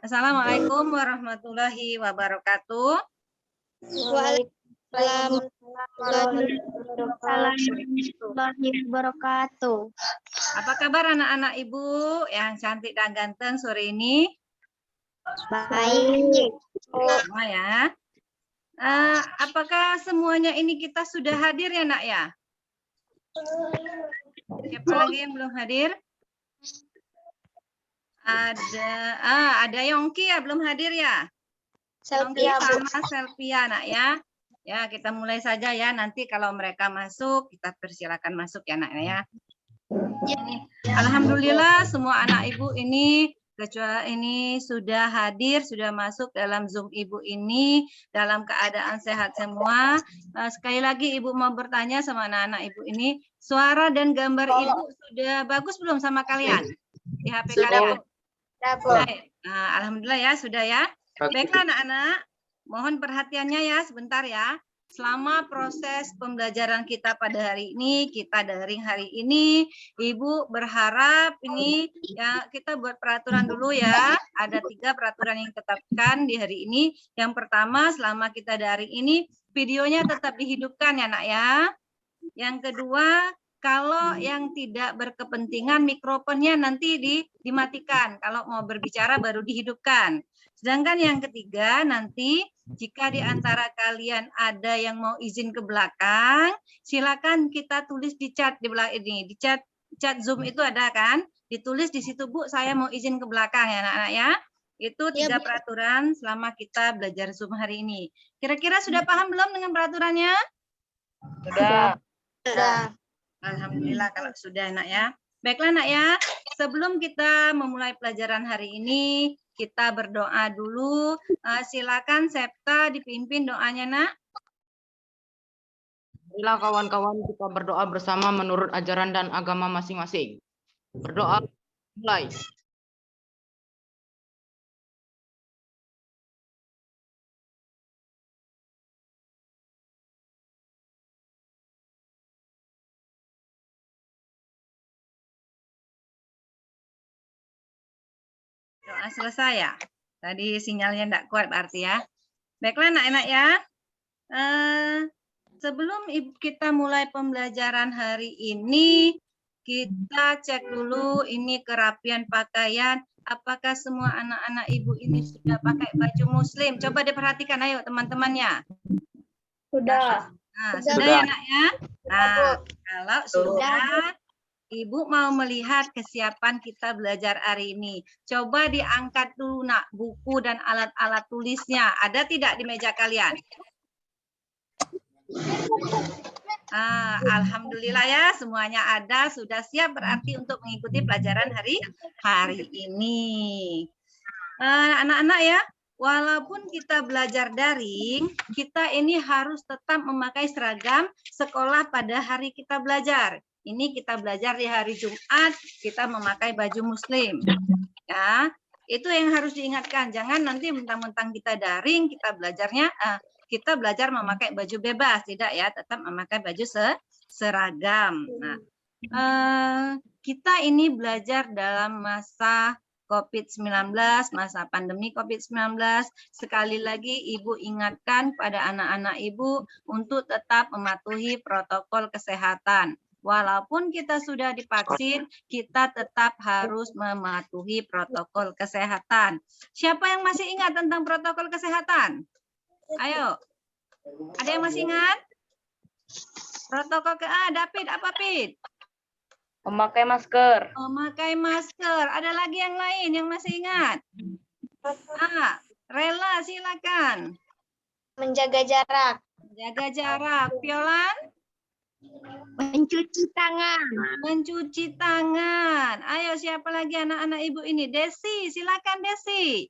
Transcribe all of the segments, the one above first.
Assalamualaikum warahmatullahi wabarakatuh. Waalaikumsalam warahmatullahi wabarakatuh. Apa kabar anak-anak Ibu yang cantik dan ganteng sore ini? Baik. Semua ya. Apakah semuanya ini kita sudah hadir ya, Nak ya? Siapa lagi yang belum hadir? Ada Yongki ya belum hadir ya? Yongki sama Selvia, Nak ya. Ya, kita mulai saja ya. Nanti kalau mereka masuk, kita persilakan masuk ya, Nak ya. Alhamdulillah semua anak Ibu ini kecuali ini sudah hadir, sudah masuk dalam Zoom Ibu ini dalam keadaan sehat semua. Sekali lagi Ibu mau bertanya sama anak-anak Ibu ini, suara dan gambar Ibu sudah bagus belum sama kalian? Di HP kalian? Baik. Alhamdulillah ya, sudah ya. Baiklah anak-anak, mohon perhatiannya ya sebentar ya. Selama proses pembelajaran kita pada hari ini, kita daring hari ini, Ibu berharap ini ya kita buat peraturan dulu ya. Ada 3 peraturan yang ditetapkan di hari ini. Yang pertama, selama kita daring ini, videonya tetap dihidupkan ya, Nak ya. Yang kedua, kalau yang tidak berkepentingan mikrofonnya nanti dimatikan. Kalau mau berbicara baru dihidupkan. Sedangkan yang ketiga nanti jika di antara kalian ada yang mau izin ke belakang, silakan kita tulis di chat di belakang ini. Di chat Zoom itu ada kan? Ditulis di situ, Bu, saya mau izin ke belakang ya, anak-anak ya. Itu 3 peraturan selama kita belajar Zoom hari ini. Kira-kira sudah paham belum dengan peraturannya? Sudah. Alhamdulillah kalau sudah, Nak ya. Baiklah, Nak ya. Sebelum kita memulai pelajaran hari ini, kita berdoa dulu. Silakan Septa dipimpin doanya, Nak. Bila kawan-kawan kita berdoa bersama menurut ajaran dan agama masing-masing. Berdoa mulai. Doa selesai ya. Tadi sinyalnya tidak kuat berarti ya. Baiklah anak-anak ya. Sebelum kita mulai pembelajaran hari ini, kita cek dulu ini kerapian pakaian. Apakah semua anak-anak Ibu ini sudah pakai baju muslim? Coba diperhatikan ayo teman-temannya. Sudah. Sudah ya, Nak ya. Nah, kalau sudah, Ibu mau melihat kesiapan kita belajar hari ini. Coba diangkat dulu, Nak, buku dan alat-alat tulisnya. Ada tidak di meja kalian? Alhamdulillah ya, semuanya ada, sudah siap berarti untuk mengikuti pelajaran hari ini. Anak-anak ya, walaupun kita belajar daring, kita ini harus tetap memakai seragam sekolah pada hari kita belajar. Ini kita belajar di hari Jumat, kita memakai baju muslim. Ya, itu yang harus diingatkan. Jangan nanti mentang-mentang kita daring, kita belajar memakai baju bebas, tidak ya, tetap memakai baju seragam. Nah, kita ini belajar dalam masa COVID-19, masa pandemi COVID-19. Sekali lagi Ibu ingatkan pada anak-anak Ibu untuk tetap mematuhi protokol kesehatan. Walaupun kita sudah divaksin, kita tetap harus mematuhi protokol kesehatan. Siapa yang masih ingat tentang protokol kesehatan? Ayo. Ada yang masih ingat? Protokol David, apa Pit? Memakai masker. Memakai masker. Ada lagi yang lain yang masih ingat? Rela silakan. Menjaga jarak. Menjaga jarak. Violan? Mencuci tangan. Mencuci tangan. Ayo siapa lagi anak-anak Ibu ini? Desi, silakan Desi.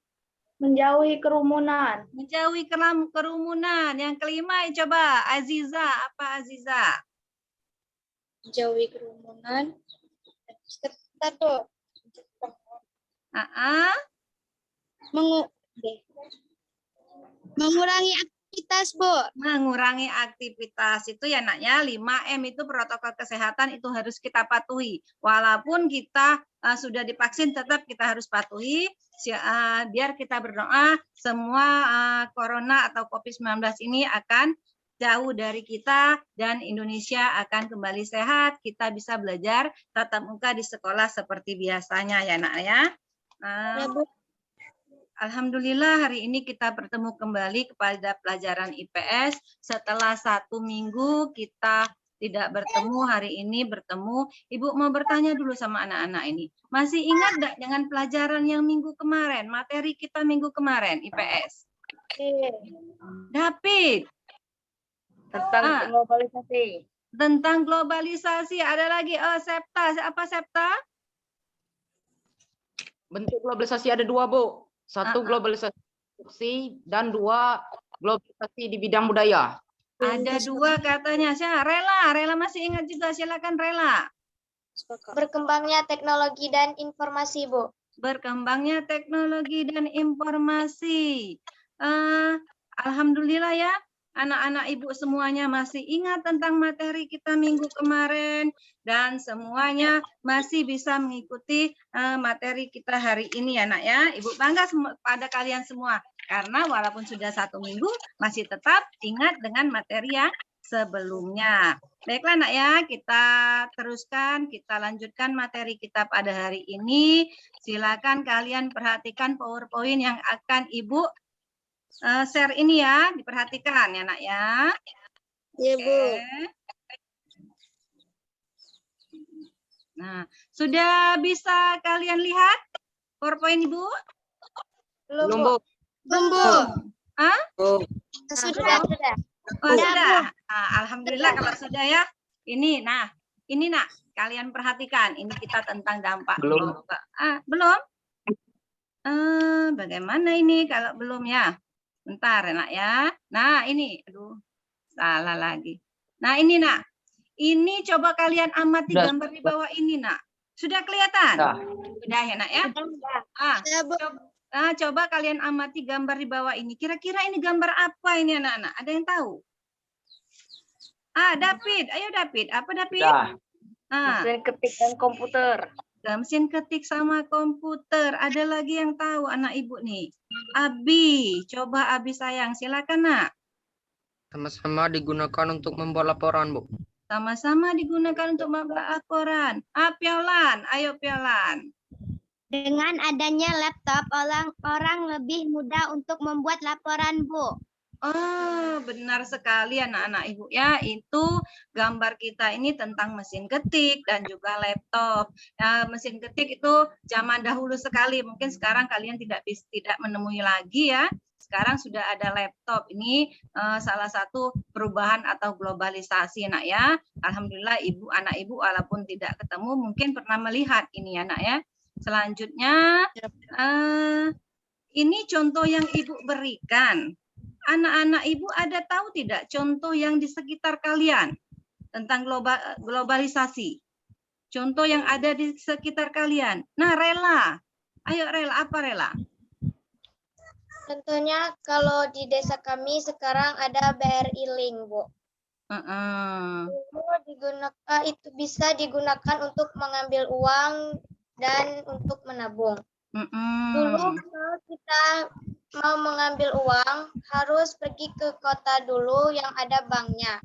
Menjauhi kerumunan. Menjauhi kerumunan. Yang kelima coba Aziza. Apa Aziza? Menjauhi kerumunan. Sebentar tuh. Mengurangi aktivitas, Bu. Mengurangi aktivitas itu ya, Nak ya. 5M itu protokol kesehatan itu harus kita patuhi. Walaupun kita sudah divaksin tetap kita harus patuhi biar kita berdoa semua corona atau COVID-19 ini akan jauh dari kita dan Indonesia akan kembali sehat. Kita bisa belajar tatap muka di sekolah seperti biasanya ya nak ya. Ya, Bu. Alhamdulillah hari ini kita bertemu kembali kepada pelajaran IPS. Setelah 1 minggu kita tidak bertemu, hari ini bertemu. Ibu mau bertanya dulu sama anak-anak ini. Masih ingat enggak dengan pelajaran yang minggu kemarin? Materi kita minggu kemarin, IPS. David. Tentang globalisasi. Tentang globalisasi. Ada lagi, Septa. Apa Septa? Bentuk globalisasi ada 2, Bu. 1 globalisasi produksi dan 2 globalisasi di bidang budaya. Ada 2 katanya. Rela masih ingat juga. Silakan Rela. Berkembangnya teknologi dan informasi, Bu. Berkembangnya teknologi dan informasi. Alhamdulillah ya, anak-anak ibu semuanya masih ingat tentang materi kita minggu kemarin dan semuanya masih bisa mengikuti materi kita hari ini ya nak ya. Ibu bangga pada kalian semua karena walaupun sudah 1 minggu masih tetap ingat dengan materi yang sebelumnya. Baiklah nak ya, kita teruskan, kita lanjutkan materi kita pada hari ini. Silakan kalian perhatikan PowerPoint yang akan Ibu share ini ya, diperhatikan ya nak ya. Iya, Bu. Nah, sudah bisa kalian lihat PowerPoint Ibu? Belum, Bu. Belum, Bu. Hah? Sudah. Oh, sudah. Alhamdulillah kalau sudah ya. Ini nak, kalian perhatikan. Ini kita tentang dampak. Belum. Belum? Bagaimana ini kalau belum ya? Bentar nak ya. Nah ini, aduh, salah lagi. Nah ini nak, ini coba kalian amati gambar di bawah ini nak. Sudah kelihatan? Sudah ya nak ya? Coba kalian amati gambar di bawah ini. Kira-kira ini gambar apa ini anak-anak? Ada yang tahu? David. Ayo David. Apa David? Mesin ketik dan komputer. Mesin ketik sama komputer. Ada lagi yang tahu anak ibu nih? Abi. Coba Abi sayang. Silakan nak. Sama-sama digunakan untuk membuat laporan, Bu. Sama-sama digunakan untuk membuat laporan. Piolan. Ayo Piolan. Dengan adanya laptop, orang lebih mudah untuk membuat laporan, Bu. Oh, benar sekali anak-anak ibu ya. Itu gambar kita ini tentang mesin ketik dan juga laptop. Mesin ketik itu zaman dahulu sekali. Mungkin sekarang kalian tidak menemui lagi ya. Sekarang sudah ada laptop. Ini salah satu perubahan atau globalisasi nak ya. Alhamdulillah anak ibu walaupun tidak ketemu mungkin pernah melihat ini anak ya. Selanjutnya ini contoh yang ibu berikan. Anak-anak ibu ada tahu tidak contoh yang di sekitar kalian tentang globalisasi? Contoh yang ada di sekitar kalian. Nah, Rela. Ayo Rela, apa Rela? Tentunya kalau di desa kami sekarang ada BRI Link, Bu. Itu bisa digunakan untuk mengambil uang dan untuk menabung. Dulu kalau kita mau mengambil uang harus pergi ke kota dulu yang ada banknya,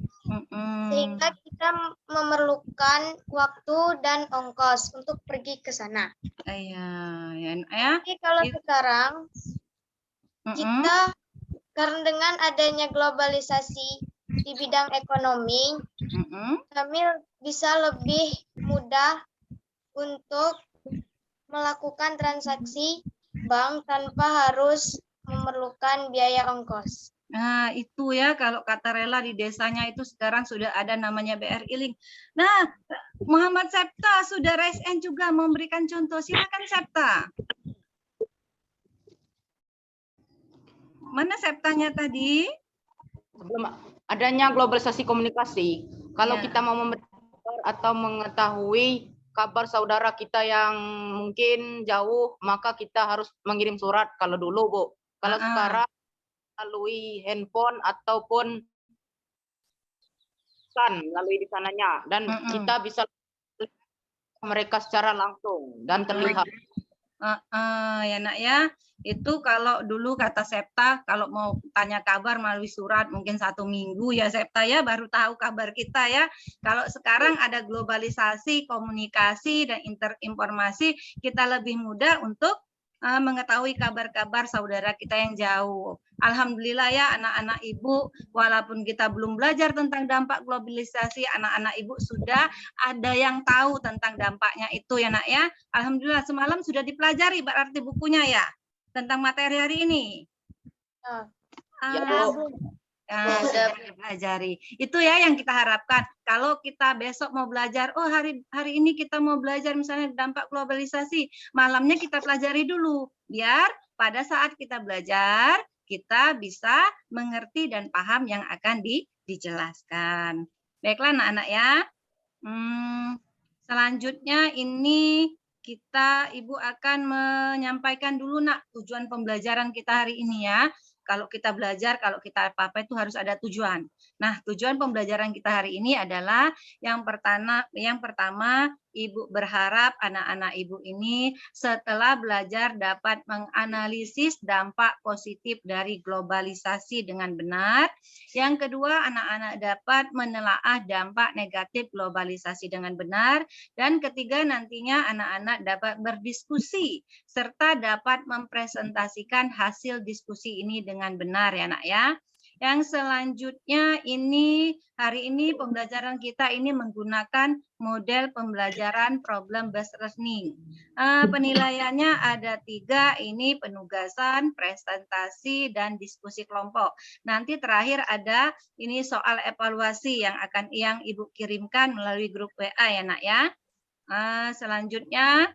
sehingga kita memerlukan waktu dan ongkos untuk pergi ke sana. Tapi kalau sekarang kita karena dengan adanya globalisasi di bidang ekonomi, kami bisa lebih mudah untuk melakukan transaksi bank tanpa harus memerlukan biaya ongkos. Nah, itu ya kalau kata Rela di desanya itu sekarang sudah ada namanya BRI Link. Nah, Muhammad Septa sudah raise hand juga memberikan contoh. Silakan Septa. Mana Septanya tadi? Sebelum adanya globalisasi komunikasi, kalau kita mau memberi kabar atau mengetahui kabar saudara kita yang mungkin jauh, maka kita harus mengirim surat kalau dulu, Bu. Kalau sekarang melalui handphone ataupun melalui di sananya dan kita bisa mereka secara langsung dan terlihat. Ya nak ya, itu kalau dulu kata Septa kalau mau tanya kabar melalui surat mungkin 1 minggu ya Septa ya baru tahu kabar kita ya. Kalau sekarang ada globalisasi, komunikasi dan interinformasi, kita lebih mudah untuk mengetahui kabar-kabar saudara kita yang jauh. Alhamdulillah ya anak-anak ibu, walaupun kita belum belajar tentang dampak globalisasi, anak-anak ibu sudah ada yang tahu tentang dampaknya itu ya nak ya. Alhamdulillah semalam sudah dipelajari berarti bukunya ya tentang materi hari ini. Ya, Bu. Sudah dipelajari. Itu ya yang kita harapkan. Kalau kita besok mau belajar, oh hari ini kita mau belajar misalnya dampak globalisasi, malamnya kita pelajari dulu, biar pada saat kita belajar kita bisa mengerti dan paham yang akan dijelaskan. Baiklah anak-anak ya. Selanjutnya ini Ibu akan menyampaikan dulu nak tujuan pembelajaran kita hari ini ya. Kalau kita belajar, kalau kita apa-apa itu harus ada tujuan. Nah, tujuan pembelajaran kita hari ini adalah yang pertama Ibu berharap anak-anak Ibu ini setelah belajar dapat menganalisis dampak positif dari globalisasi dengan benar. Yang kedua, anak-anak dapat menelaah dampak negatif globalisasi dengan benar. Dan ketiga, nantinya anak-anak dapat berdiskusi serta dapat mempresentasikan hasil diskusi ini dengan benar ya nak ya. Yang selanjutnya ini hari ini pembelajaran kita ini menggunakan model pembelajaran problem based learning. Penilaiannya ada 3, ini penugasan, presentasi, dan diskusi kelompok. Nanti terakhir ada ini soal evaluasi yang Ibu kirimkan melalui grup WA ya nak ya. Selanjutnya,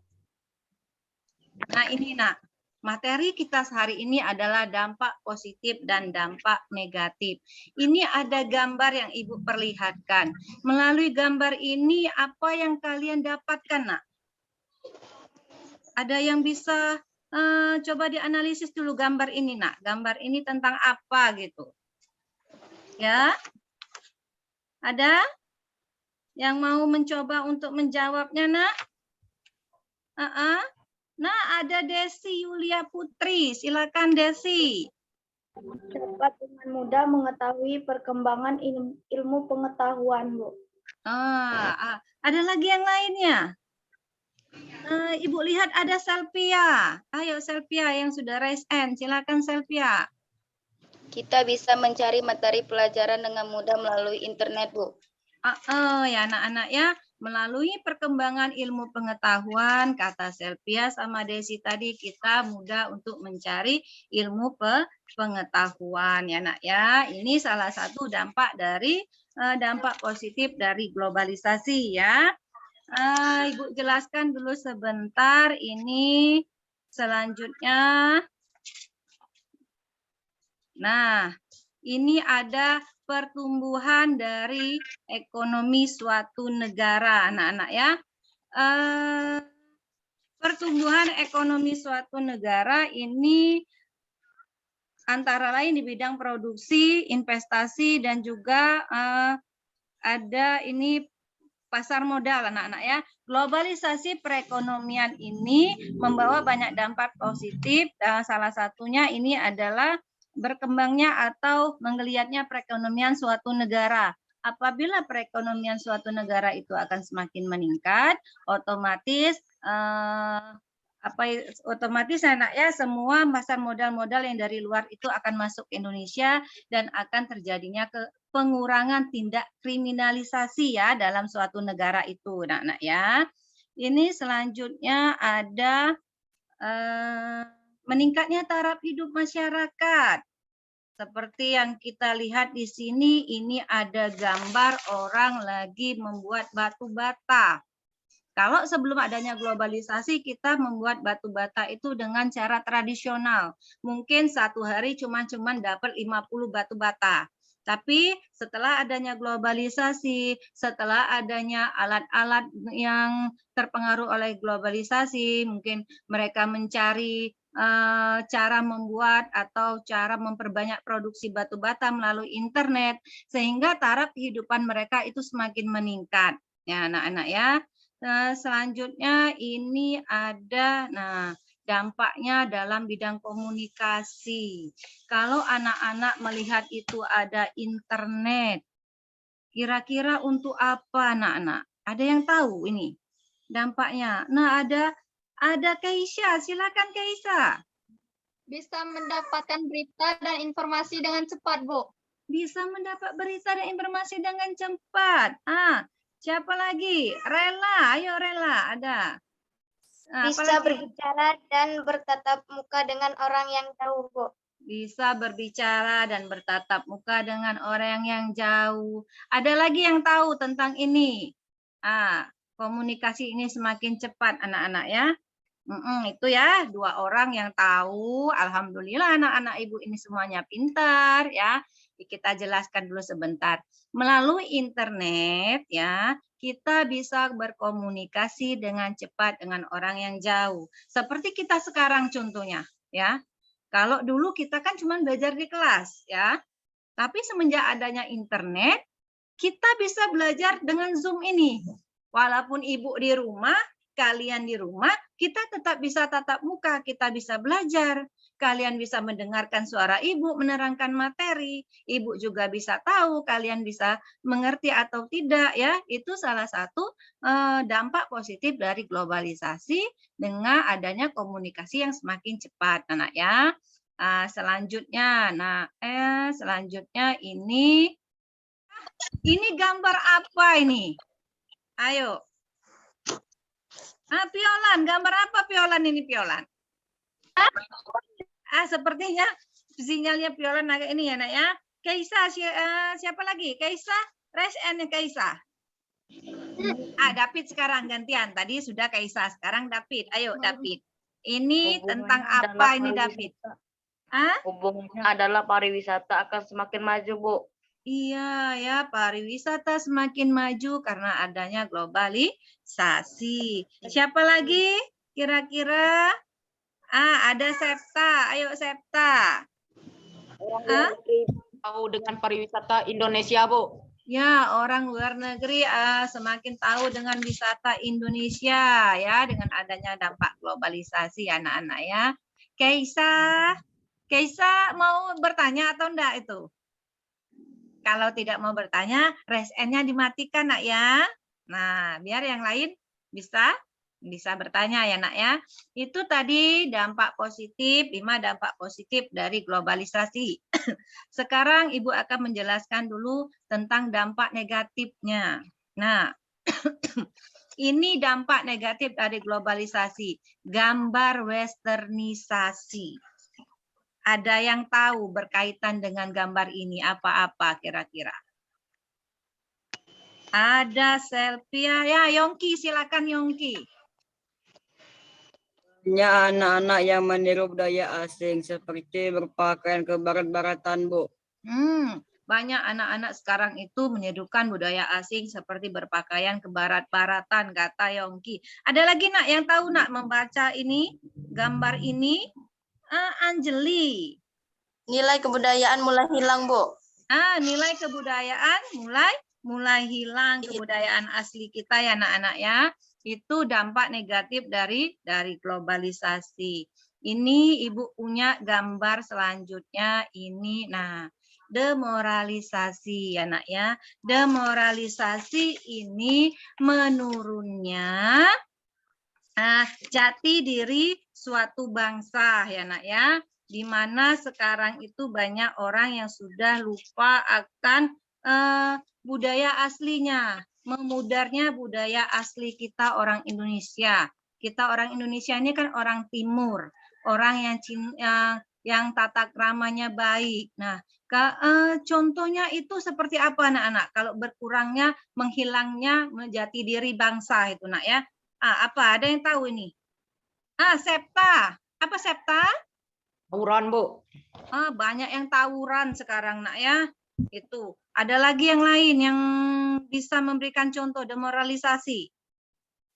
nah ini nak. Materi kita hari ini adalah dampak positif dan dampak negatif. Ini ada gambar yang Ibu perlihatkan. Melalui gambar ini apa yang kalian dapatkan nak? Ada yang bisa coba dianalisis dulu gambar ini nak. Gambar ini tentang apa gitu? Ya? Ada yang mau mencoba untuk menjawabnya nak? Nah, ada Desi Yulia Putri. Silakan Desi. Dapat dengan mudah mengetahui perkembangan ilmu pengetahuan, Bu. Ada lagi yang lainnya? Ibu lihat ada Selvia. Ayo Selvia yang sudah raise hand. Silakan Selvia. Kita bisa mencari materi pelajaran dengan mudah melalui internet, Bu. Ya anak-anak ya. Melalui perkembangan ilmu pengetahuan, kata Selvia sama Desi tadi, kita mudah untuk mencari ilmu pengetahuan ya nak ya. Ini salah satu dampak dari dampak positif dari globalisasi ya. Ibu jelaskan dulu sebentar ini selanjutnya. Nah, ini ada pertumbuhan dari ekonomi suatu negara, anak-anak ya. Pertumbuhan ekonomi suatu negara ini antara lain di bidang produksi, investasi, dan juga ada ini pasar modal, anak-anak ya. Globalisasi perekonomian ini membawa banyak dampak positif. Salah satunya ini adalah berkembangnya atau menggeliatnya perekonomian suatu negara. Apabila perekonomian suatu negara itu akan semakin meningkat, otomatis anak ya semua pasar modal-modal yang dari luar itu akan masuk ke Indonesia dan akan terjadinya pengurangan tindak kriminalisasi ya dalam suatu negara itu, anak-anak ya. Ini selanjutnya ada meningkatnya taraf hidup masyarakat. Seperti yang kita lihat di sini, ini ada gambar orang lagi membuat batu bata. Kalau sebelum adanya globalisasi, kita membuat batu bata itu dengan cara tradisional. Mungkin satu hari cuma dapat 50 batu bata. Tapi setelah adanya globalisasi, setelah adanya alat-alat yang terpengaruh oleh globalisasi, mungkin mereka mencari cara membuat atau cara memperbanyak produksi batu bata melalui internet, sehingga taraf kehidupan mereka itu semakin meningkat. Ya anak-anak ya. Selanjutnya ini ada, nah, dampaknya dalam bidang komunikasi. Kalau anak-anak melihat itu ada internet, kira-kira untuk apa anak-anak? Ada yang tahu ini dampaknya? Nah, ada Keisha, silakan Keisha. Bisa mendapatkan berita dan informasi dengan cepat, Bu. Bisa mendapat berita dan informasi dengan cepat. Siapa lagi? Rela, ayo Rela, ada. Bisa berbicara dan bertatap muka dengan orang yang jauh, Bu. Bisa berbicara dan bertatap muka dengan orang yang jauh. Ada lagi yang tahu tentang ini? Komunikasi ini semakin cepat anak-anak ya. Itu ya 2 orang yang tahu. Alhamdulillah anak-anak ibu ini semuanya pintar ya. Kita jelaskan dulu sebentar. Melalui internet ya, kita bisa berkomunikasi dengan cepat dengan orang yang jauh. Seperti kita sekarang contohnya ya. Kalau dulu kita kan cuma belajar di kelas ya. Tapi semenjak adanya internet, kita bisa belajar dengan Zoom ini. Walaupun ibu di rumah, kalian di rumah, kita tetap bisa tatap muka, kita bisa belajar. Kalian bisa mendengarkan suara ibu, menerangkan materi. Ibu juga bisa tahu, kalian bisa mengerti atau tidak ya. Itu salah satu dampak positif dari globalisasi dengan adanya komunikasi yang semakin cepat, anak ya. Selanjutnya, selanjutnya ini gambar apa ini? Ayo. Piolan. Gambar apa piolan ini piolan? Sepertinya sinyalnya piolan agak ini ya, Nak ya. Kaisa, siapa lagi? Kaisa, raise hand Kaisa. David sekarang gantian. Tadi sudah Kaisa, sekarang David. Ayo David. Ini tentang apa ini David? Hubungannya adalah pariwisata akan semakin maju, Bu. Iya ya, pariwisata semakin maju karena adanya globalisasi. Siapa lagi? Kira-kira? Ada Septa. Ayo Septa. Tahu dengan pariwisata Indonesia, Bu. Ya, orang luar negeri semakin tahu dengan wisata Indonesia ya, dengan adanya dampak globalisasi anak-anak ya. Keisa mau bertanya atau enggak itu? Kalau tidak mau bertanya, raise hand-nya dimatikan, Nak ya. Nah, biar yang lain bisa bertanya ya, Nak ya. Itu tadi dampak positif, 5 dampak positif dari globalisasi. Sekarang Ibu akan menjelaskan dulu tentang dampak negatifnya. Nah, ini dampak negatif dari globalisasi, gambar westernisasi. Ada yang tahu berkaitan dengan gambar ini apa-apa kira-kira? Ada Selvia, ya Yongki, silakan Yongki. Anak-anak yang meniru budaya asing seperti berpakaian ke barat-baratan, Bu. Banyak anak-anak sekarang itu menirukan budaya asing seperti berpakaian ke barat-baratan, kata Yongki. Ada lagi Nak yang tahu Nak membaca ini, gambar ini? Anjeli. Nilai kebudayaan mulai hilang, Bu. Nilai kebudayaan mulai hilang, kebudayaan asli kita ya anak-anak ya. Itu dampak negatif dari globalisasi. Ini Ibu punya gambar selanjutnya ini. Nah, demoralisasi ya Nak ya. Demoralisasi ini menurunnya jati diri suatu bangsa ya Nak ya, di mana sekarang itu banyak orang yang sudah lupa akan budaya aslinya, memudarnya budaya asli kita orang Indonesia. Kita orang Indonesia ini kan orang timur, orang yang tata kramanya baik. Nah, contohnya itu seperti apa anak-anak? Kalau berkurangnya, menghilangnya jati diri bangsa itu Nak ya. Apa? Ada yang tahu ini? Septa. Apa Septa? Tawuran, Bu. Banyak yang tawuran sekarang, Nak ya. Itu. Ada lagi yang lain yang bisa memberikan contoh demoralisasi.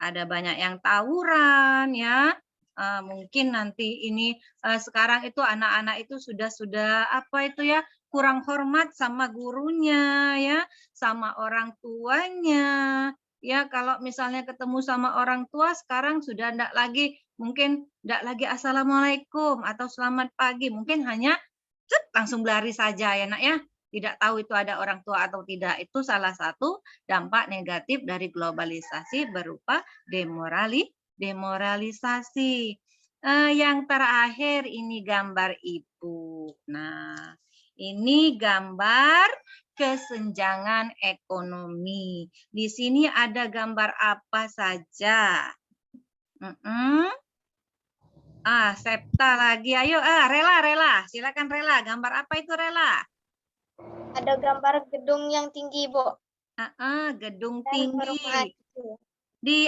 Ada banyak yang tawuran ya. Mungkin nanti ini sekarang itu anak-anak itu sudah apa itu ya, kurang hormat sama gurunya ya, sama orang tuanya. Ya, kalau misalnya ketemu sama orang tua sekarang sudah enggak lagi, mungkin enggak lagi assalamualaikum atau selamat pagi, mungkin hanya langsung lari saja ya nak ya. Tidak tahu itu ada orang tua atau tidak. Itu salah satu dampak negatif dari globalisasi berupa demoralisasi. Yang terakhir ini gambar ibu. Nah, ini gambar kesenjangan ekonomi. Di sini ada gambar apa saja? Septa lagi. Ayo, Rela. Silakan Rela. Gambar apa itu Rela? Ada gambar gedung yang tinggi, Bu. Gedung Dan tinggi. perumahan.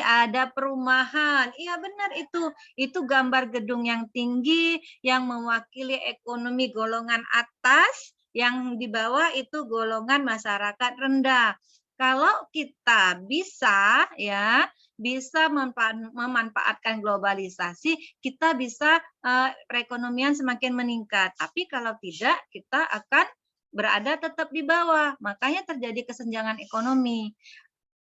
Ada perumahan. Iya benar itu. Itu gambar gedung yang tinggi yang mewakili ekonomi golongan atas, yang di bawah itu golongan masyarakat rendah. Kalau kita bisa memanfaatkan globalisasi, kita bisa perekonomian semakin meningkat. Tapi kalau tidak, kita akan berada tetap di bawah. Makanya terjadi kesenjangan ekonomi.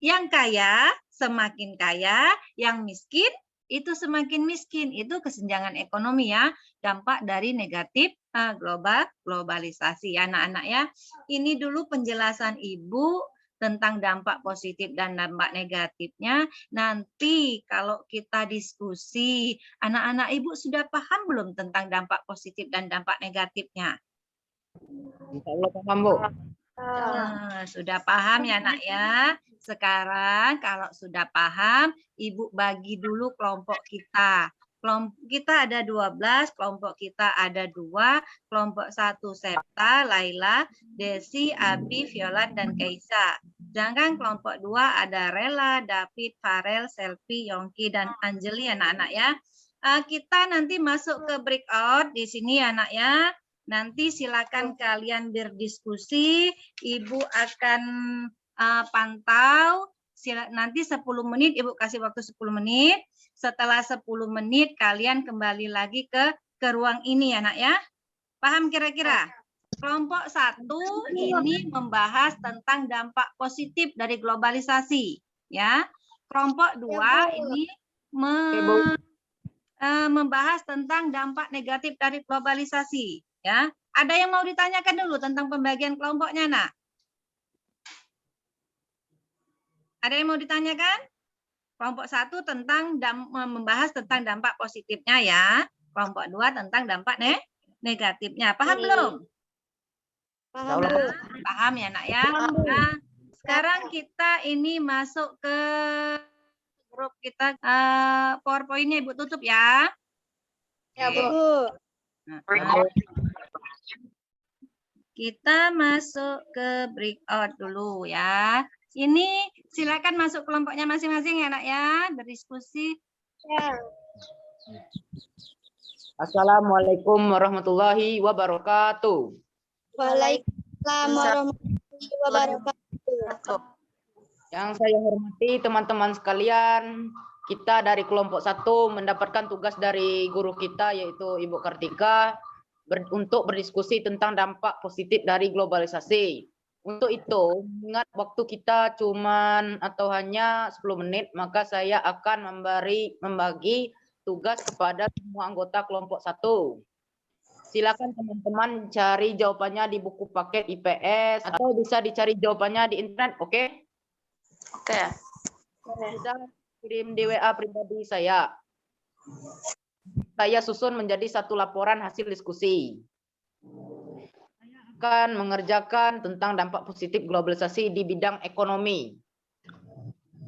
Yang kaya semakin kaya, yang miskin itu semakin miskin. Itu kesenjangan ekonomi ya, dampak dari negatif globalisasi. Anak-anak ya, ini dulu penjelasan Ibu tentang dampak positif dan dampak negatifnya. Nanti kalau kita diskusi, anak-anak Ibu sudah paham belum tentang dampak positif dan dampak negatifnya? Insya Allah paham, Bu. Sudah paham ya nak ya. Sekarang kalau sudah paham, Ibu bagi dulu kelompok kita. Kelompok kita ada 12, kelompok kita ada 2, kelompok 1 Septa, Laila, Desi, Abi, Violan, dan Keisa. Sedangkan kelompok 2 ada Rela, David, Farel, Selvi, Yongki, dan Anjeli anak-anak ya. Kita nanti masuk ke breakout di sini ya nak ya. Nanti silakan kalian berdiskusi, Ibu akan pantau, nanti 10 menit, Ibu kasih waktu 10 menit. Setelah 10 menit kalian kembali lagi ke ruang ini ya nak ya. Paham kira-kira? Kelompok 1 ini membahas tentang dampak positif dari globalisasi. Ya. Kelompok 2 ini membahas tentang dampak negatif dari globalisasi. Ya, ada yang mau ditanyakan dulu tentang pembagian kelompoknya, nak? Ada yang mau ditanyakan? Kelompok 1 tentang membahas tentang dampak positifnya ya. Kelompok 2 tentang dampak negatifnya. Paham belum? Paham ya, nak ya? Nah, sekarang kita ini masuk ke grup kita. PowerPoint-nya Ibu tutup ya. Ya, Bu. Kita masuk ke breakout dulu ya. Ini silakan masuk kelompoknya masing-masing ya nak ya, berdiskusi. Ya. Assalamualaikum warahmatullahi wabarakatuh. Waalaikumsalam warahmatullahi wabarakatuh. Yang saya hormati teman-teman sekalian, kita dari kelompok 1 mendapatkan tugas dari guru kita yaitu Ibu Kartika untuk berdiskusi tentang dampak positif dari globalisasi. Untuk itu, ingat waktu kita hanya 10 menit, maka saya akan membagi tugas kepada semua anggota kelompok 1. Silakan teman-teman cari jawabannya di buku paket IPS atau bisa dicari jawabannya di internet, oke? Oke. Bisa kirim di WA pribadi saya. Saya susun menjadi satu laporan hasil diskusi. Saya akan mengerjakan tentang dampak positif globalisasi di bidang ekonomi.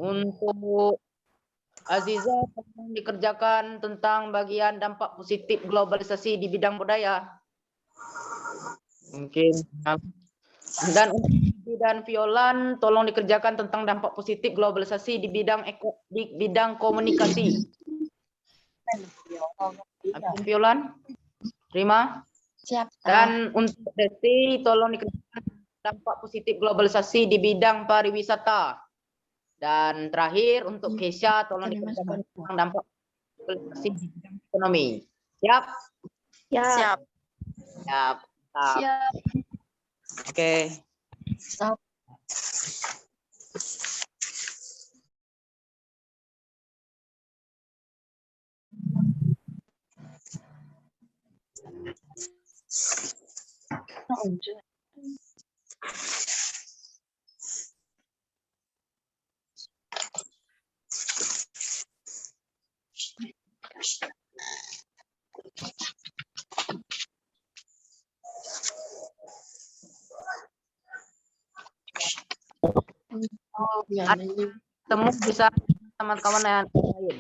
Untuk Aziza dikerjakan tentang bagian dampak positif globalisasi di bidang budaya. Mungkin. Dan untuk dan Violan tolong dikerjakan tentang dampak positif globalisasi di bidang komunikasi. Violan, terima. Siap. Dan untuk Desi tolong dikerjakan dampak positif globalisasi di bidang pariwisata. Dan terakhir untuk Keisha tolong dikerjakan tentang dampak globalisasi di bidang ekonomi. Siap? Siap. Siap. Siap. Oke. Siap. Temu bisa sama kawan yang lain.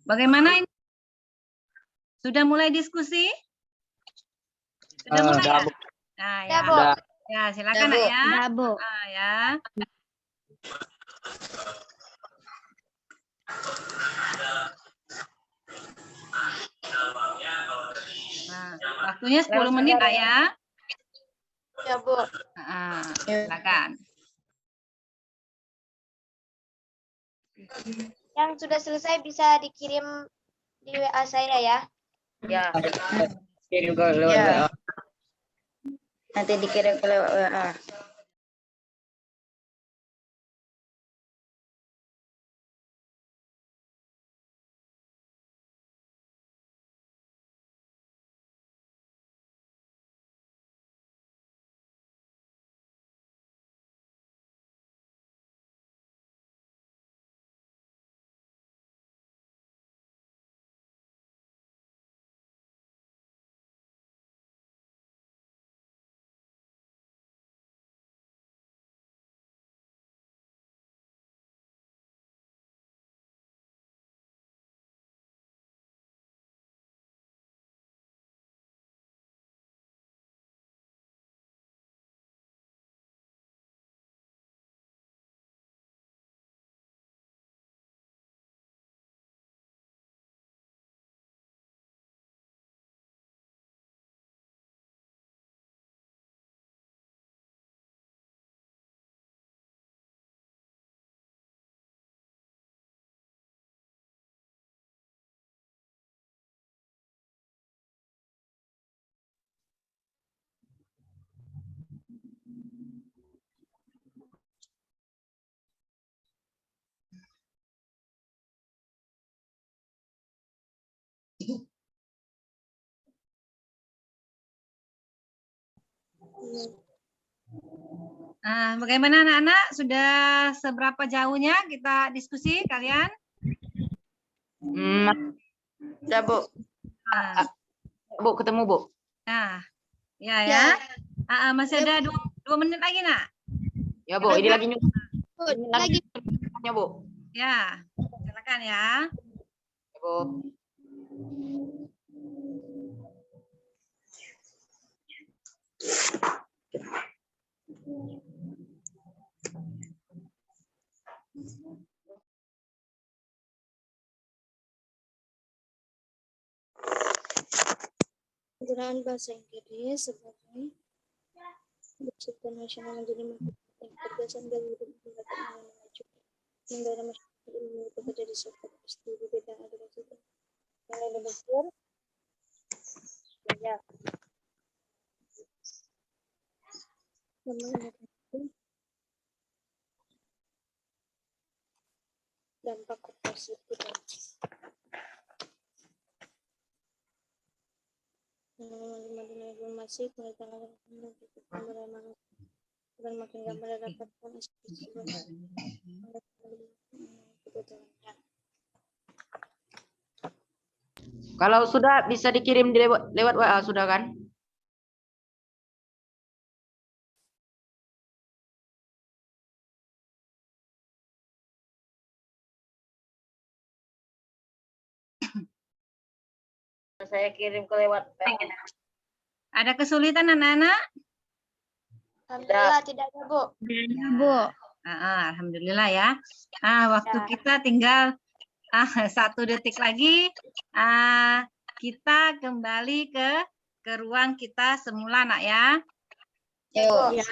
Bagaimana ini? Sudah mulai diskusi? Sudah mulai ya? Nah, ya. Ya, silakan Nak ya. Udah, Bu. Ya. Nah, waktunya 10 menit Nak ya. Ya, Bu. Silakan. Yang sudah selesai bisa dikirim di WA saya ya. Ya. Kirim ke lewat WA. Nanti dikirim ke lewat WA. Nah, bagaimana anak-anak? Sudah seberapa jauhnya kita diskusi kalian? Ya, Bu. Bu, ketemu, Bu. Nah, ya. Masih ada 2 menit lagi, Nak. Ya, Bu, ini lagi Lagi. Ya, Bu. Ya, silakan ya. Ya, Bu. Penggunaan bahasa Inggris sebagai bahasa nasional menjadi ketegasan dan hidup maju. Negara masyarakat ilmu bekerja di sektor pasti di bidang edukasi dan belajar. Ya. Dampak positif. Informasi pengetahuan dan makin gampang dapatkan Kalau sudah bisa dikirim lewat WA, sudah kan? Saya kirim ke lewat PM. Ada kesulitan anak-anak? Alhamdulillah tidak ada, Bu. Bu. Alhamdulillah ya. Waktu kita tinggal 1 detik lagi. Kita kembali ke ruang kita semula, nak ya. Yuk.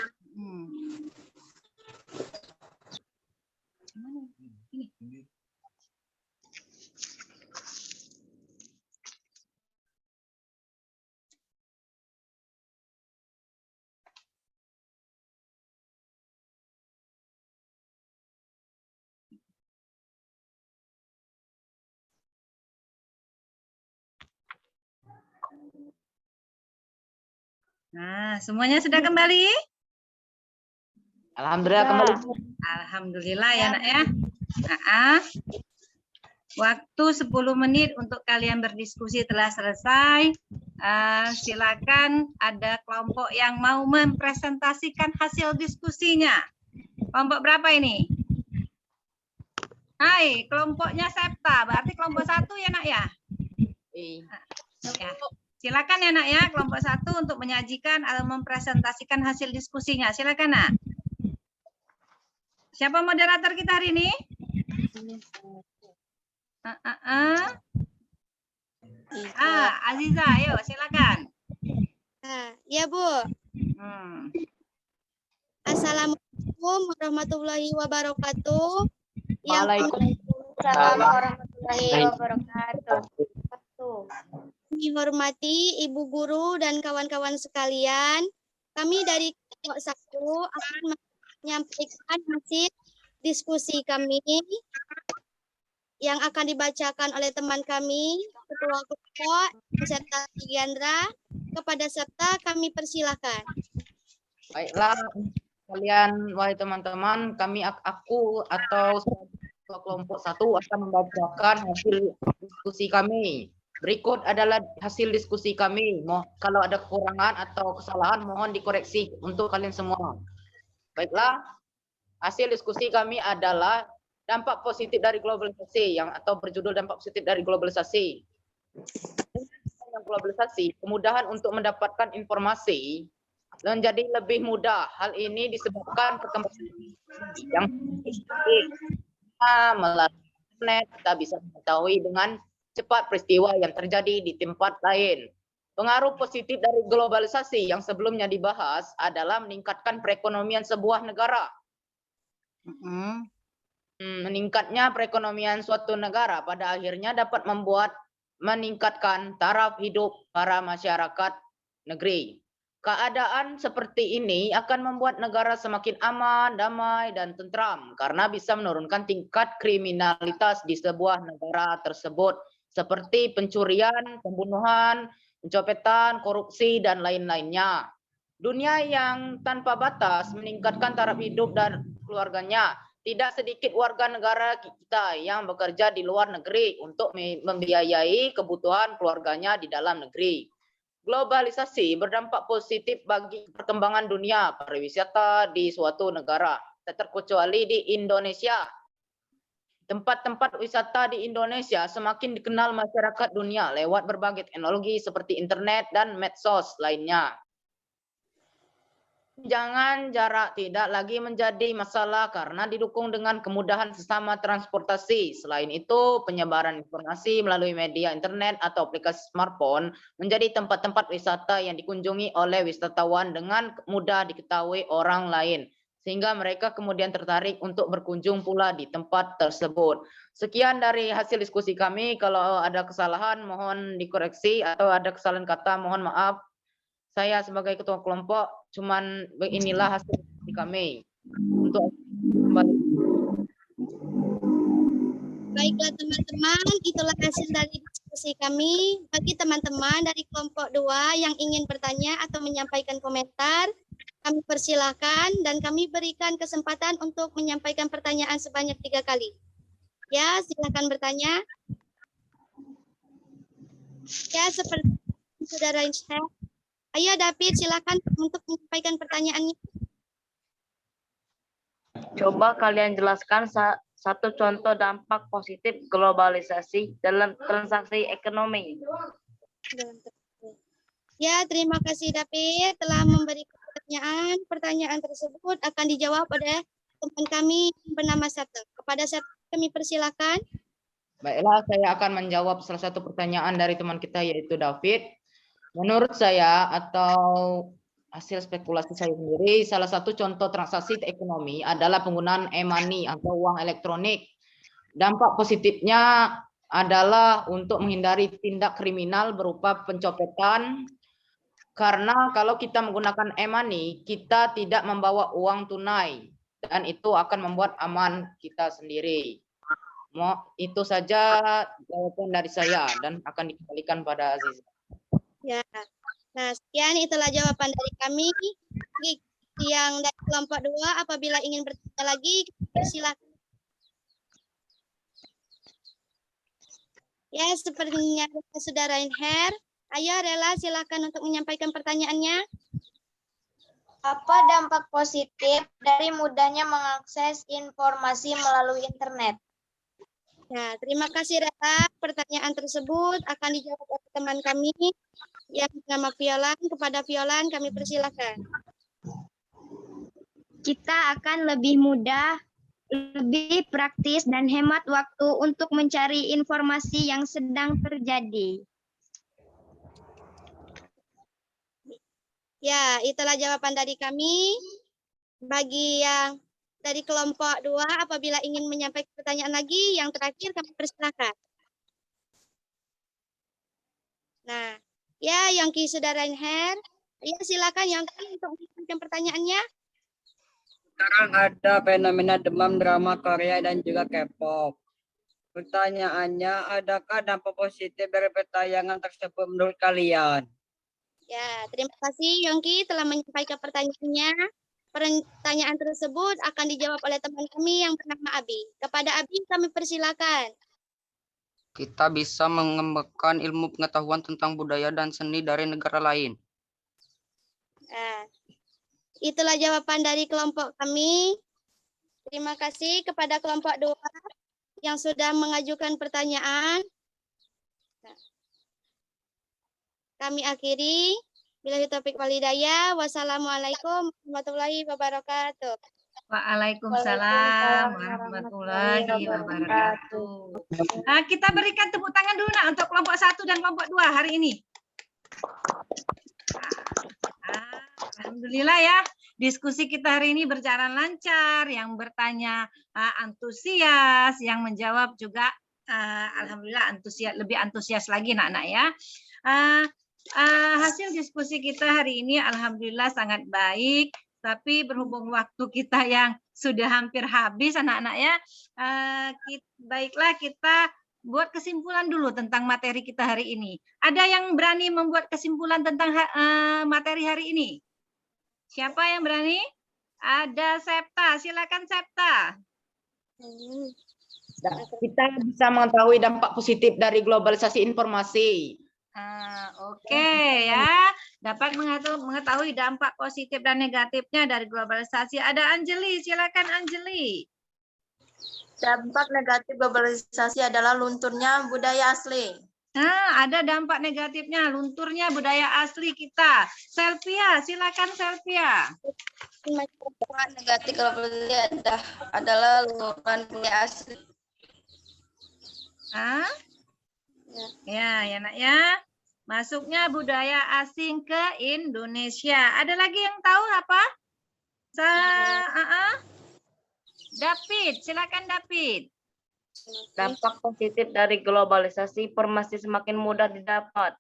Nah, semuanya sudah kembali? Alhamdulillah kembali. Alhamdulillah ya, nak ya. Waktu 10 menit untuk kalian berdiskusi telah selesai. Silakan ada kelompok yang mau mempresentasikan hasil diskusinya. Kelompok berapa ini? Hai, kelompoknya Septa. Berarti kelompok 1 ya, nak ya? Ya. Silakan ya, nak ya, kelompok 1 untuk menyajikan atau mempresentasikan hasil diskusinya. Silakan, nak. Siapa moderator kita hari ini? Aziza, ayo silakan. Ya, Bu. Assalamualaikum warahmatullahi wabarakatuh. Waalaikumsalam warahmatullahi wabarakatuh. Kami hormati Ibu Guru dan kawan-kawan sekalian. Kami dari kelompok 1 akan menyampaikan hasil diskusi kami yang akan dibacakan oleh teman kami, Ketua Kelompok serta Giandra. Kepada Septa kami persilahkan. Baiklah, kalian wahai teman-teman, aku atau ketua kelompok 1 akan membacakan hasil diskusi kami. Berikut adalah hasil diskusi kami. Kalau ada kekurangan atau kesalahan mohon dikoreksi untuk kalian semua. Baiklah, hasil diskusi kami adalah dampak positif dari globalisasi atau berjudul dampak positif dari globalisasi. Globalisasi, kemudahan untuk mendapatkan informasi menjadi lebih mudah. Hal ini disebabkan perkembangan yang melalui internet kita bisa mengetahui dengan cepat peristiwa yang terjadi di tempat lain. Pengaruh positif dari globalisasi yang sebelumnya dibahas adalah meningkatkan perekonomian sebuah negara. Meningkatnya perekonomian suatu negara pada akhirnya dapat meningkatkan taraf hidup para masyarakat negeri. Keadaan seperti ini akan membuat negara semakin aman, damai, dan tentram karena bisa menurunkan tingkat kriminalitas di sebuah negara tersebut seperti pencurian, pembunuhan, pencopetan, korupsi, dan lain-lainnya. Dunia yang tanpa batas meningkatkan taraf hidup dan keluarganya. Tidak sedikit warga negara kita yang bekerja di luar negeri untuk membiayai kebutuhan keluarganya di dalam negeri. Globalisasi berdampak positif bagi perkembangan dunia pariwisata di suatu negara, tak terkecuali di Indonesia. Tempat-tempat wisata di Indonesia semakin dikenal masyarakat dunia lewat berbagai teknologi seperti internet dan medsos lainnya. Jangan jarak tidak lagi menjadi masalah karena didukung dengan kemudahan sesama transportasi. Selain itu, penyebaran informasi melalui media internet atau aplikasi smartphone menjadi tempat-tempat wisata yang dikunjungi oleh wisatawan dengan mudah diketahui orang lain, sehingga mereka kemudian tertarik untuk berkunjung pula di tempat tersebut. Sekian dari hasil diskusi kami. Kalau ada kesalahan mohon dikoreksi atau ada kesalahan kata mohon maaf. Saya sebagai ketua kelompok cuman inilah hasil diskusi kami. Untuk Baiklah teman-teman, itulah hasil dari diskusi kami. Bagi teman-teman dari kelompok 2 yang ingin bertanya atau menyampaikan komentar, kami persilahkan dan kami berikan kesempatan untuk menyampaikan pertanyaan sebanyak 3 kali. Ya, silakan bertanya. Ya, seperti Saudara Insya. Ayo David, silakan untuk menyampaikan pertanyaannya. Coba kalian jelaskan satu contoh dampak positif globalisasi dalam transaksi ekonomi. dalam tertulis. Ya, terima kasih David telah memberi pertanyaan. Pertanyaan tersebut akan dijawab oleh teman kami yang bernama Satu. Kepada Satu kami persilakan. Baiklah, saya akan menjawab salah satu pertanyaan dari teman kita yaitu David. Menurut saya atau hasil spekulasi saya sendiri, salah satu contoh transaksi ekonomi adalah penggunaan e-money atau uang elektronik. Dampak positifnya adalah untuk menghindari tindak kriminal berupa pencopetan. Karena kalau kita menggunakan e-money, kita tidak membawa uang tunai dan itu akan membuat aman kita sendiri. Itu saja jawaban dari saya dan akan dikembalikan pada Aziza. Ya. Nah, sekian itulah jawaban dari kami. Yang dari kelompok 2 apabila ingin bertanya lagi, silakan. Ya, sepertinya Saudara Inher. Ayo Rela, silakan untuk menyampaikan pertanyaannya. Apa dampak positif dari mudahnya mengakses informasi melalui internet? Ya, terima kasih Rela. Pertanyaan tersebut akan dijawab oleh teman kami yang bernama Violan. Kepada Violan kami persilakan. Kita akan lebih mudah, lebih praktis dan hemat waktu untuk mencari informasi yang sedang terjadi. Ya, itulah jawaban dari kami. Bagi yang dari kelompok 2, apabila ingin menyampaikan pertanyaan lagi, yang terakhir kami persilakan. Nah, ya Yongki Saudara Inher, ya silakan Yongki untuk menyampaikan pertanyaannya. Sekarang ada fenomena demam drama Korea dan juga K-pop. Pertanyaannya, adakah dampak positif dari pertayangan tersebut menurut kalian? Ya, terima kasih Yongki telah menyampaikan pertanyaannya. Pertanyaan tersebut akan dijawab oleh teman kami yang bernama Abi. Kepada Abi kami persilakan. Kita bisa mengembangkan ilmu pengetahuan tentang budaya dan seni dari negara lain. Nah, itulah jawaban dari kelompok kami. Terima kasih kepada kelompok 2 yang sudah mengajukan pertanyaan. Nah, kami akhiri. Billahi taufiq wal hidayah. Wassalamualaikum warahmatullahi wabarakatuh. Waalaikumsalam warahmatullahi wabarakatuh. Nah, kita berikan tepuk tangan dulu nak untuk kelompok 1 dan kelompok 2 hari ini. Alhamdulillah ya, diskusi kita hari ini berjalan lancar, yang bertanya antusias, yang menjawab juga alhamdulillah antusias, lebih antusias lagi nak-nak ya. Hasil diskusi kita hari ini alhamdulillah sangat baik, tapi berhubung waktu kita yang sudah hampir habis anak-anak ya, baiklah kita buat kesimpulan dulu tentang materi kita hari ini. Ada yang berani membuat kesimpulan tentang materi hari ini? Siapa yang berani? Ada Septa, silakan Septa. Kita bisa mengetahui dampak positif dari globalisasi informasi. Oke ya, dapat mengetahui dampak positif dan negatifnya dari globalisasi. Ada Anjeli, silakan Anjeli. Dampak negatif globalisasi adalah lunturnya budaya asli. Nah, ada dampak negatifnya, lunturnya budaya asli kita. Selvia, silakan Selvia. Dampak negatif globalisasi adalah lunturan budaya asli. Ya nak ya. Masuknya budaya asing ke Indonesia. Ada lagi yang tahu apa? David, silakan David. Dampak positif dari globalisasi, informasi semakin mudah didapat.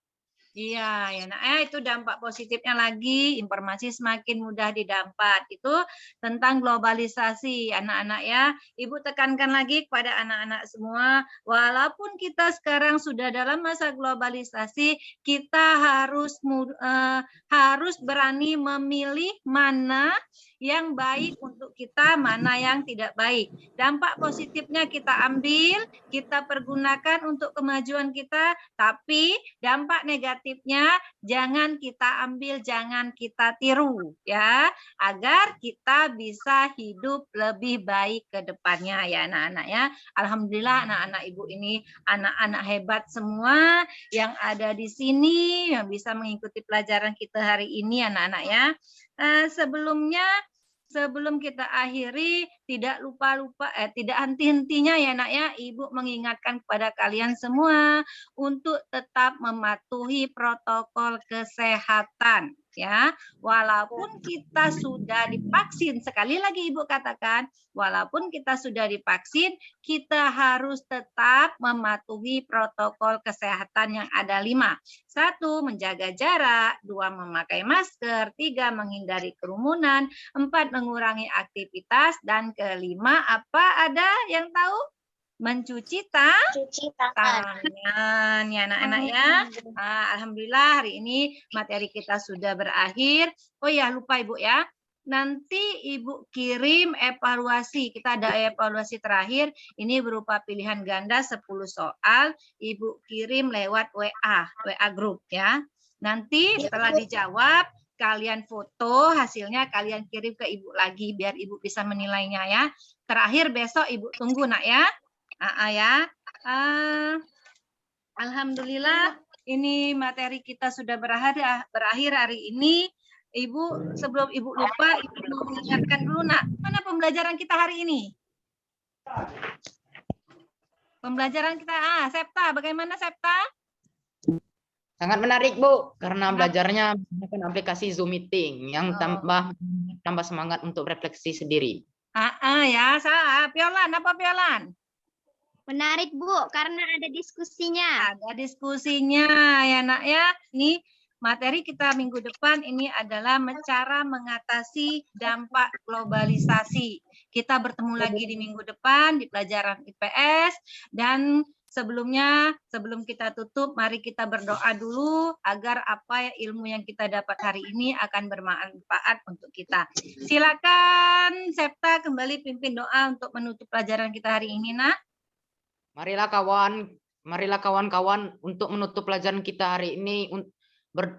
Iya, ya nak, itu dampak positifnya lagi, informasi semakin mudah didapat. Itu tentang globalisasi, anak-anak ya. Ibu tekankan lagi kepada anak-anak semua, walaupun kita sekarang sudah dalam masa globalisasi, kita harus berani memilih mana yang baik untuk kita, mana yang tidak baik. Dampak positifnya kita ambil, kita pergunakan untuk kemajuan kita, tapi dampak negatif negatifnya jangan kita ambil, jangan kita tiru ya, agar kita bisa hidup lebih baik ke depannya ya anak-anak ya. Alhamdulillah anak-anak Ibu ini anak-anak hebat semua yang ada di sini yang bisa mengikuti pelajaran kita hari ini anak-anak ya. Sebelum kita akhiri, tidak tidak henti-hentinya ya nak ya, Ibu mengingatkan kepada kalian semua untuk tetap mematuhi protokol kesehatan ya. Walaupun kita sudah divaksin, sekali lagi Ibu katakan, walaupun kita sudah divaksin, kita harus tetap mematuhi protokol kesehatan yang ada 5. 1. Menjaga jarak, 2. Memakai masker, 3. Menghindari kerumunan, 4. Mengurangi aktivitas, dan kelima apa ada yang tahu? Mencuci tangan ya anak-anak ya. Alhamdulillah hari ini materi kita sudah berakhir. Oh ya lupa Ibu ya. Nanti Ibu kirim evaluasi. Kita ada evaluasi terakhir. Ini berupa pilihan ganda 10 soal. Ibu kirim lewat WA grup ya. Nanti setelah dijawab, kalian foto hasilnya, kalian kirim ke Ibu lagi biar Ibu bisa menilainya ya. Terakhir besok Ibu tunggu nak ya. Alhamdulillah ini materi kita sudah berakhir hari ini. Ibu, sebelum Ibu lupa, Ibu mengingatkan dulu nak, mana pembelajaran kita hari ini? Pembelajaran kita, Septa, bagaimana Septa? Sangat menarik Bu, karena belajarnya menggunakan aplikasi Zoom Meeting yang tambah semangat untuk refleksi sendiri. Ya, salah. Piolan, apa Piolan? Menarik Bu, karena ada diskusinya. Ada diskusinya ya nak ya. Ini materi kita minggu depan ini adalah cara mengatasi dampak globalisasi. Kita bertemu lagi di minggu depan di pelajaran IPS. Dan sebelum kita tutup, mari kita berdoa dulu agar apa ilmu yang kita dapat hari ini akan bermanfaat untuk kita. Silakan Septa kembali pimpin doa untuk menutup pelajaran kita hari ini nak. Marilah kawan-kawan untuk menutup pelajaran kita hari ini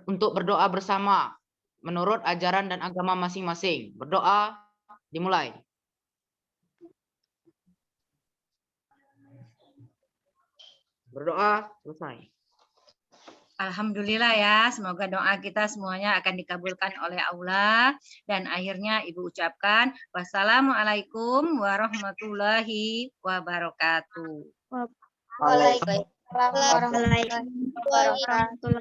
untuk berdoa bersama menurut ajaran dan agama masing-masing. Berdoa dimulai. Berdoa selesai. Alhamdulillah ya, semoga doa kita semuanya akan dikabulkan oleh Allah. Dan akhirnya Ibu ucapkan, wassalamualaikum warahmatullahi wabarakatuh. Waalaikumsalam warahmatullahi wabarakatuh.